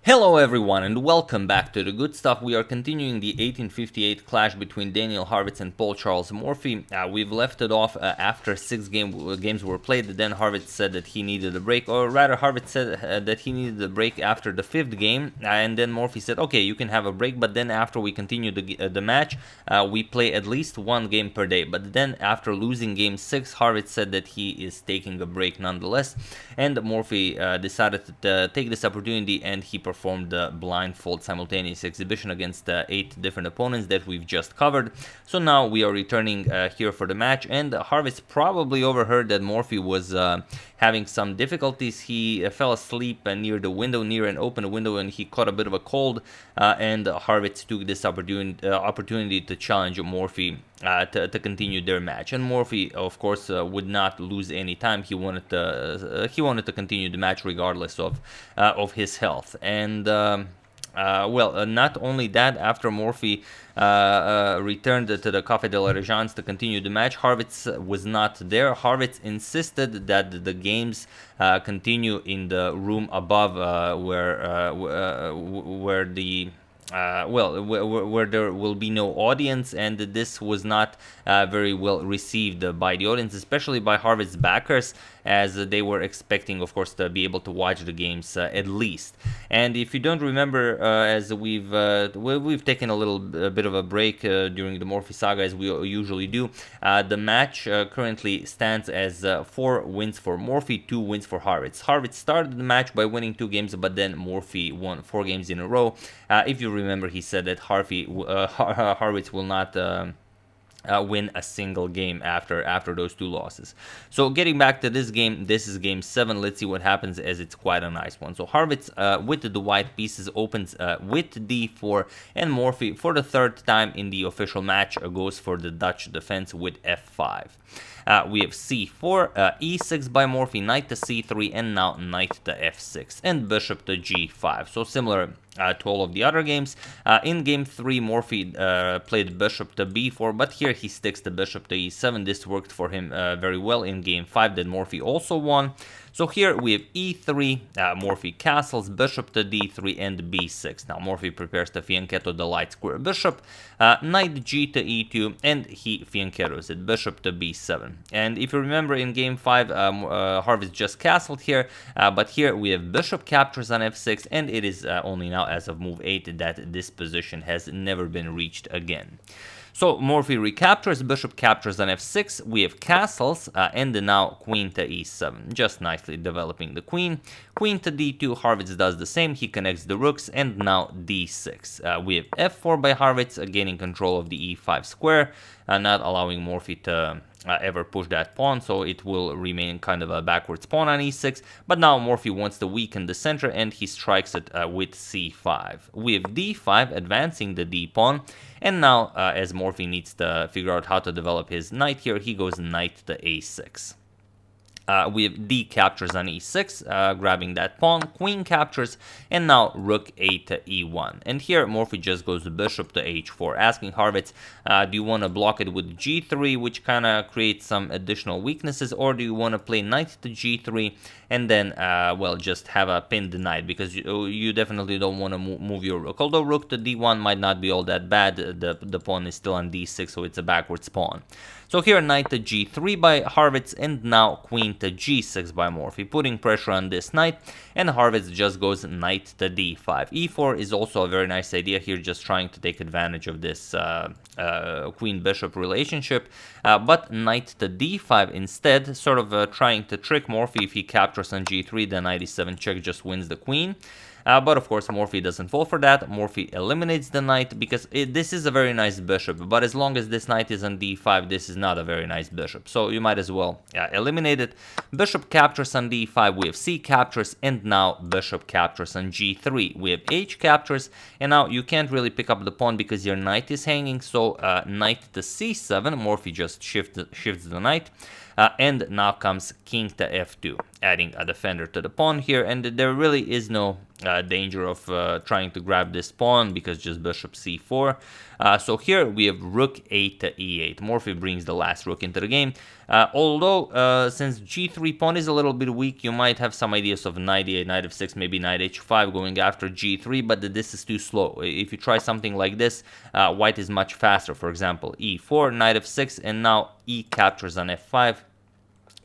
Hello everyone and welcome back to the good stuff. We are continuing the 1858 clash between Daniel Harvitz and Paul Charles Morphy. We've left it off after six games were played. Then Harvitz said that he needed a break, or rather Harvitz said that he needed a break after the fifth game, and then Morphy said, okay, you can have a break, but then after we continue the match, we play at least one game per day. But then after losing game 6, Harvitz said that he is taking a break nonetheless, and Morphy decided to take this opportunity, and he performed the blindfold simultaneous exhibition against 8 different opponents that we've just covered. So now we are returning here for the match, and Harvitz probably overheard that Morphy was having some difficulties. He fell asleep near the window, near an open window, and he caught a bit of a cold, and Harvitz took this opportunity to challenge Morphy to continue their match. And Morphy, of course, would not lose any time. He wanted to continue the match regardless of his health. And not only that, after Morphy returned to the Café de la Régence to continue the match, Harvitz was not there. Harvitz insisted that the games continue in the room above, where there will be no audience, and this was not very well received by the audience, especially by Harvitz's backers, as they were expecting, of course, to be able to watch the games at least. And if you don't remember, as we've taken a little bit of a break during the Morphy saga, as we usually do, the match currently stands as 4 wins for Morphy, 2 wins for Harvitz. Harvitz started the match by winning 2 games, but then Morphy won 4 games in a row. If you remember, he said that Harvitz will not win a single game after those 2 losses. So getting back to this game, this is game 7. Let's see what happens, as it's quite a nice one. So Harvitz with the white pieces opens with d4, and Morphy for the 3rd time in the official match goes for the Dutch defense with f5. We have c4, e6 by Morphy, knight to c3, and now knight to f6, and bishop to g5. So similar to all of the other games. In game 3, Morphy played bishop to b4, but here he sticks the bishop to e7. This worked for him very well in game 5 that Morphy also won. So here we have e3, Morphy castles, bishop to d3, and b6. Now Morphy prepares to fianchetto the light square bishop, knight g to e2, and he fianchettos it, bishop to b7. And if you remember, in game 5, Harvitz just castled here, but here we have bishop captures on f6, and it is only now as of move 8 that this position has never been reached again. So Morphy recaptures, bishop captures on f6, we have castles, and now queen to e7, just nicely developing the queen. Queen to d2, Harvitz does the same, he connects the rooks, and now d6. We have f4 by Harvitz, gaining control of the e5 square, not allowing Morphy to ever push that pawn, so it will remain kind of a backwards pawn on e6. But now Morphy wants to weaken the center, and he strikes it with c5. We have d5, advancing the d pawn, and now as Morphy needs to figure out how to develop his knight here, he goes knight to a6. We have d captures on e6, grabbing that pawn, queen captures, and now rook a to e1. And here Morphy just goes bishop to h4, asking Harvitz, do you want to block it with g3, which kind of creates some additional weaknesses, or do you want to play knight to g3 and then, just have a pinned knight, because you definitely don't want to move your rook. Although rook to d1 might not be all that bad, the pawn is still on d6, so it's a backwards pawn. So here knight to g3 by Harvitz, and now queen to g6 by Morphy, putting pressure on this knight, and Harvitz just goes knight to d5. e4 is also a very nice idea here, just trying to take advantage of this queen-bishop relationship, but knight to d5 instead, sort of trying to trick Morphy. If he captures on g3, then knight e7 check just wins the queen. But of course Morphy doesn't fall for that. Morphy eliminates the knight, because this is a very nice bishop, but as long as this knight is on d5, this is not a very nice bishop, so you might as well eliminate it. Bishop captures on d5, we have c captures, and now bishop captures on g3. We have h captures, and now you can't really pick up the pawn because your knight is hanging, so knight to c7, Morphy just shifts the knight. And now comes king to f2, adding a defender to the pawn here, and there really is no danger of trying to grab this pawn, because just bishop c4. So here we have rook a to e8. Morphy brings the last rook into the game. Although, since g3 pawn is a little bit weak, you might have some ideas of knight e8, knight f6, maybe knight h5 going after g3, but this is too slow. If you try something like this, white is much faster. For example, e4, knight f6, and now e captures on f5.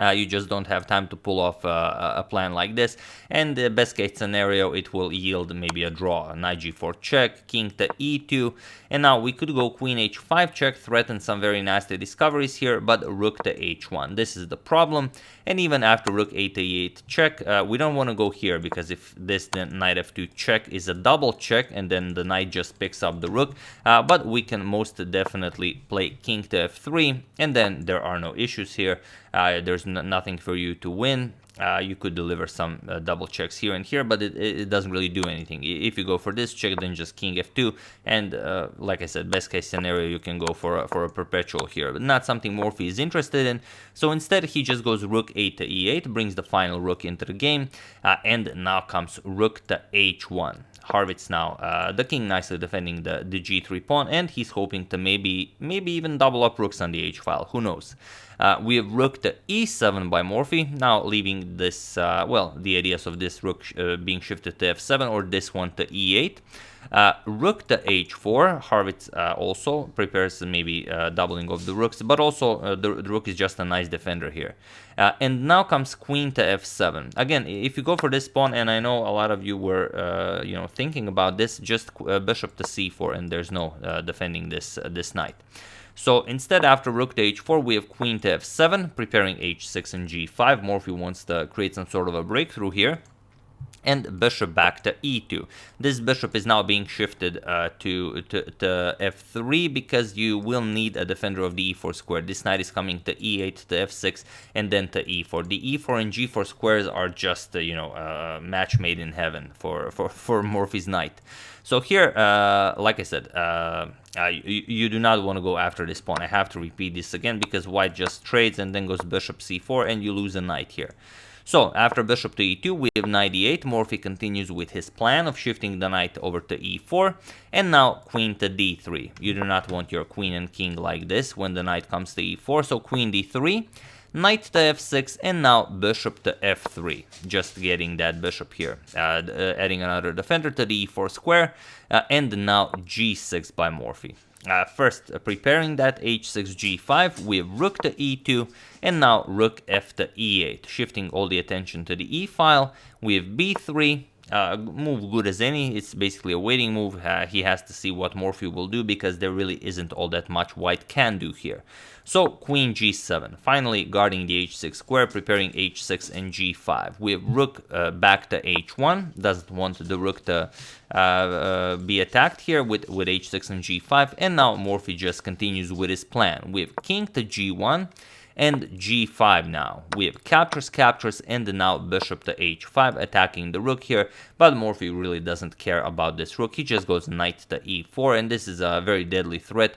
You just don't have time to pull off a plan like this, and the best case scenario, it will yield maybe a draw. Knight g4 check, king to e2, and now we could go queen h5 check, threaten some very nasty discoveries here, but rook to h1. This is the problem, and even after rook a to e8 check, we don't want to go here, because if this then knight f2 check is a double check, and then the knight just picks up the rook, but we can most definitely play king to f3, and then there are no issues here. There's nothing for you to win. You could deliver some double checks here and here, but it doesn't really do anything. If you go for this check, then just king f2, and like I said, best case scenario, you can go for a perpetual here, but not something Morphy is interested in. So instead, he just goes rook a to e8, brings the final rook into the game, and now comes rook to h1. Harvitz now the king, nicely defending the g3 pawn, and he's hoping to maybe even double up rooks on the h file. Who knows? We have rook to e7 by Morphy, now leaving this, well, the ideas of this rook being shifted to f7, or this one to e8. Rook to h4, Harvitz also prepares maybe doubling of the rooks, but also the rook is just a nice defender here. And now comes queen to f7. Again, if you go for this pawn, and I know a lot of you were thinking about this, just bishop to c4, and there's no defending this knight. So instead, after rook to h4, we have queen to f7, preparing h6 and g5. Morphy wants to create some sort of a breakthrough here. And bishop back to e2. This bishop is now being shifted to f3, because you will need a defender of the e4 square. This knight is coming to e8, to f6, and then to e4. The e4 and g4 squares are just a match made in heaven for Morphy's knight. So here, like I said, you do not want to go after this pawn. I have to repeat this again, because white just trades and then goes bishop c4, and you lose a knight here. So after bishop to e2, we have knight e8. Morphy continues with his plan of shifting the knight over to e4, and now queen to d3. You do not want your queen and king like this when the knight comes to e4, so queen d3, knight to f6, and now bishop to f3. Just getting that bishop here, adding another defender to the e4 square, and now g6 by Morphy. First, preparing that h6 g5, we have rook to e2, and now rook f to e8, shifting all the attention to the e file. We have b3, move good as any. It's basically a waiting move. He has to see what Morphy will do, because there really isn't all that much white can do here. So queen g7, finally guarding the h6 square, preparing h6 and g5. We have rook back to h1, doesn't want the rook to be attacked here with h6 and g5, and now Morphy just continues with his plan. We have king to g1 and g5 now. We have captures, and now bishop to h5, attacking the rook here, but Morphy really doesn't care about this rook. He just goes knight to e4, and this is a very deadly threat,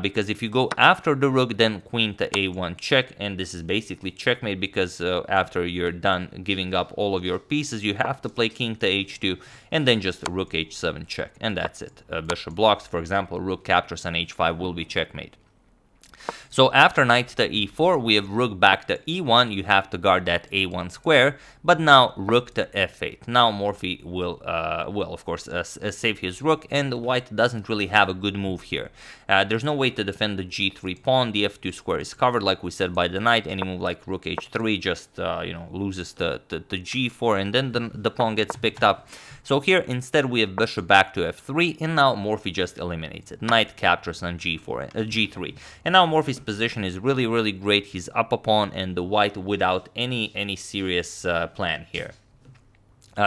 because if you go after the rook, then queen to a1 check, and this is basically checkmate, because after you're done giving up all of your pieces, you have to play king to h2, and then just rook h7 check, and that's it. Bishop blocks, for example, rook captures on h5 will be checkmate. So after knight to e4, we have rook back to e1. You have to guard that a1 square, but now rook to f8. Now Morphy will, of course, save his rook, and white doesn't really have a good move here. There's no way to defend the g3 pawn. The f2 square is covered, like we said, by the knight. Any move like rook h3 just, loses to g4, and then the pawn gets picked up. So here, instead, we have bishop back to f3, and now Morphy just eliminates it. Knight captures on g3. And now Morphy's position is really great. He's up a pawn, and the white without any serious plan here.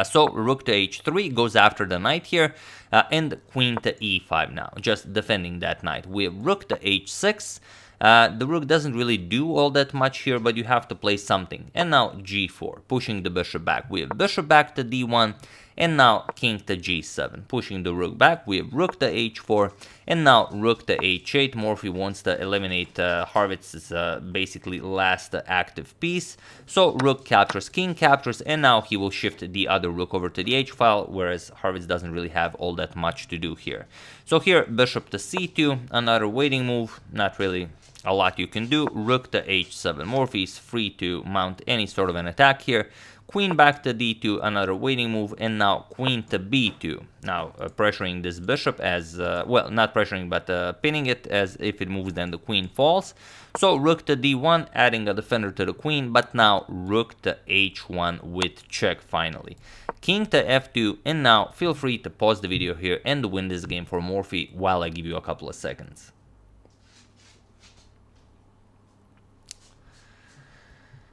So rook to h3 goes after the knight here, and queen to e5 now, just defending that knight. We have rook to h6. The rook doesn't really do all that much here, but you have to play something. And now g4, pushing the bishop back. We have bishop back to d1, and now king to g7, pushing the rook back. We have rook to h4, and now rook to h8. Morphy wants to eliminate Harvitz's basically last active piece. So rook captures, king captures, and now he will shift the other rook over to the h file, whereas Harvitz doesn't really have all that much to do here. So here, bishop to c2, another waiting move, not really a lot you can do. Rook to h7. Morphy is free to mount any sort of an attack here. Queen back to d2, another waiting move, and now queen to b2. Now pressuring this bishop as, well, not pressuring, but pinning it, as if it moves then the queen falls. So rook to d1, adding a defender to the queen, but now rook to h1 with check finally. King to f2, and now feel free to pause the video here and win this game for Morphy while I give you a couple of seconds.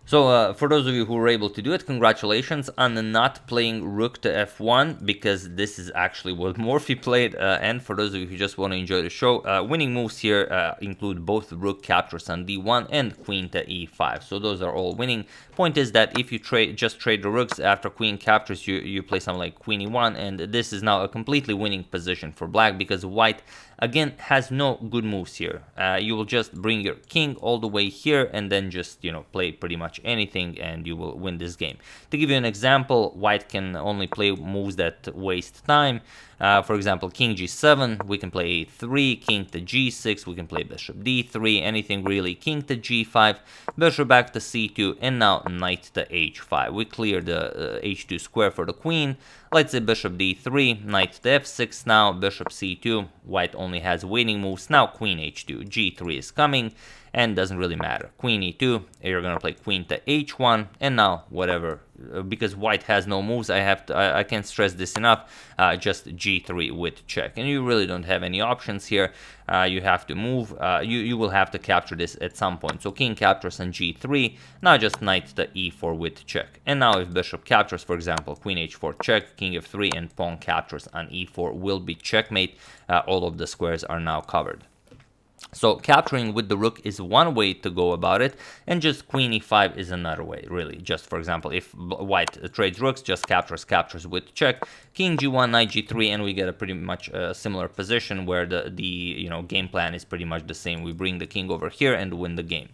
So for those of you who were able to do it, congratulations on not playing rook to f1, because this is actually what Morphy played. And for those of you who just want to enjoy the show, winning moves here include both rook captures on d1 and queen to e5. So those are all winning. Point is that if you just trade the rooks after queen captures, you play something like queen e1, and this is now a completely winning position for black, because white again has no good moves here. You will just bring your king all the way here and then just, you know, play pretty much anything and you will win this game. To give you an example, white can only play moves that waste time. For example, king g7, we can play a3, king to g6, we can play bishop d3, anything really, king to g5, bishop back to c2, and now knight to h5. We clear the h2 square for the queen. Let's say bishop d3, knight to f6 now, bishop c2, white only has waiting moves, now queen h2, g3 is coming, and doesn't really matter. Queen e2, you're gonna play queen to h1, and now whatever, because white has no moves, I can't stress this enough, just g3 with check, and you really don't have any options here. You have to move, you will have to capture this at some point. So king captures on g3, now just knight to e4 with check, and now if bishop captures, for example, queen h4 check, king f3, and pawn captures on e4 will be checkmate. All of the squares are now covered. So capturing with the rook is one way to go about it, and just queen e5 is another way, really. Just for example, if white trades rooks, just captures with check, king g1, knight g3, and we get a pretty much similar position where the game plan is pretty much the same. We bring the king over here and win the game.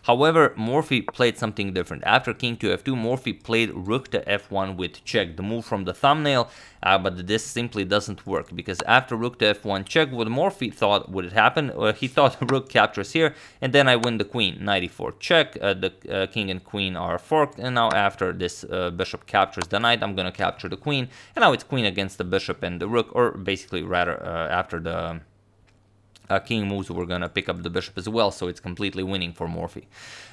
However, Morphy played something different. After king to f2, Morphy played rook to f1 with check, the move from the thumbnail, but this simply doesn't work, because after rook to f1 check, what Morphy thought would happen, he thought rook captures here, and then I win the queen, knight e4 check, the king and queen are forked, and now after this bishop captures the knight, I'm gonna capture the queen, and now it's queen against the bishop and the rook, or basically rather after the king moves, we're gonna pick up the bishop as well, so it's completely winning for Morphy.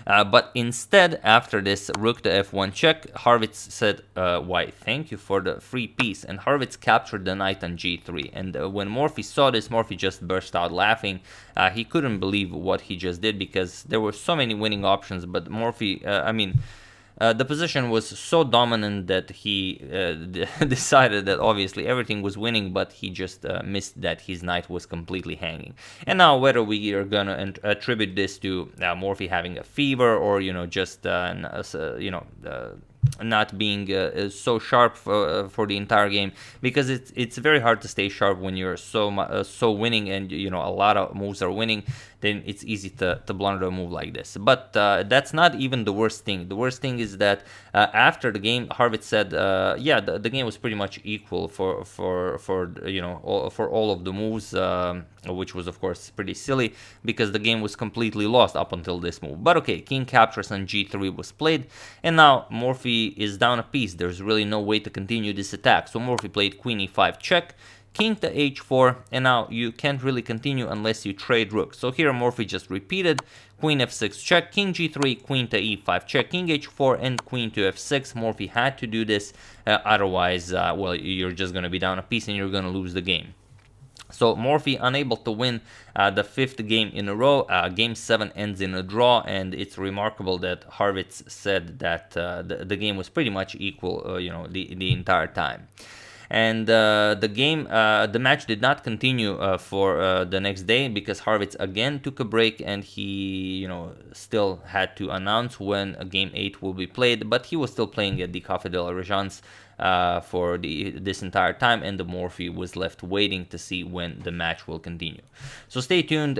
But instead, after this rook to f1 check, Harvitz said, why, thank you for the free piece, and Harvitz captured the knight on g3, and when Morphy saw this, Morphy just burst out laughing. He couldn't believe what he just did, because there were so many winning options, but Morphy, the position was so dominant that he decided that obviously everything was winning, but he just missed that his knight was completely hanging. And now whether we are gonna attribute this to Morphy having a fever, or just not being so sharp for the entire game, because it's very hard to stay sharp when you're so winning, and a lot of moves are winning. Then it's easy to blunder a move like this. But that's not even the worst thing. The worst thing is that after the game, Harvitz said, yeah, the game was pretty much equal for all of the moves, which was of course pretty silly, because the game was completely lost up until this move. But okay, king captures on g3 was played, and now Morphy is down a piece. There's really no way to continue this attack. So Morphy played queen e5 check, king to h4, and now you can't really continue unless you trade rook. So here Morphy just repeated queen f6 check, king g3, queen to e5 check, king h4, and queen to f6. Morphy had to do this, otherwise, well, you're just going to be down a piece and you're going to lose the game. So Morphy unable to win the 5th game in a row. Game 7 ends in a draw, and it's remarkable that Harvitz said that the game was pretty much equal, the entire time. And the match did not continue for the next day, because Harvitz again took a break, and he, still had to announce when game 8 will be played. But he was still playing at the Café de la Régence for this entire time, and the Morphy was left waiting to see when the match will continue. So stay tuned.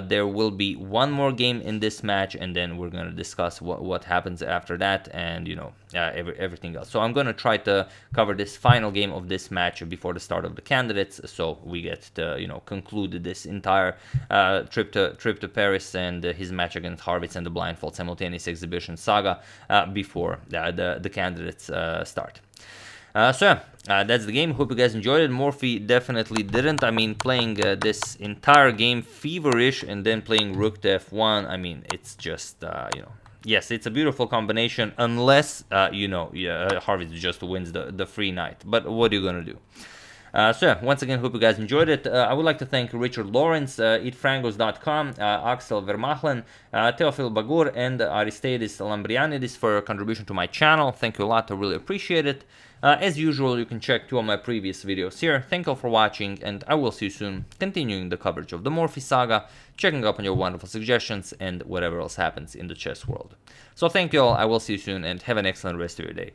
There will be one more game in this match, and then we're going to discuss what happens after that, and everything else. So I'm going to try to cover this final game of this match before the start of the candidates, so we get to conclude this entire trip to Paris and his match against Harvitz and the blindfold simultaneous exhibition saga before the candidates start. That's the game. Hope you guys enjoyed it. Morphy definitely didn't. I mean, playing this entire game feverish and then playing rook to f1, I mean, it's just, yes, it's a beautiful combination unless, Harvitz just wins the free knight. But what are you going to do? Once again, hope you guys enjoyed it. I would like to thank Richard Lawrence, eatfrangos.com, Axel Vermachlen, Teofil Bagur, and Aristidis Lambrianidis for your contribution to my channel. Thank you a lot. I really appreciate it. As usual, you can check 2 of my previous videos here. Thank you all for watching, and I will see you soon, continuing the coverage of the Morphy saga, checking up on your wonderful suggestions, and whatever else happens in the chess world. So thank you all, I will see you soon, and have an excellent rest of your day.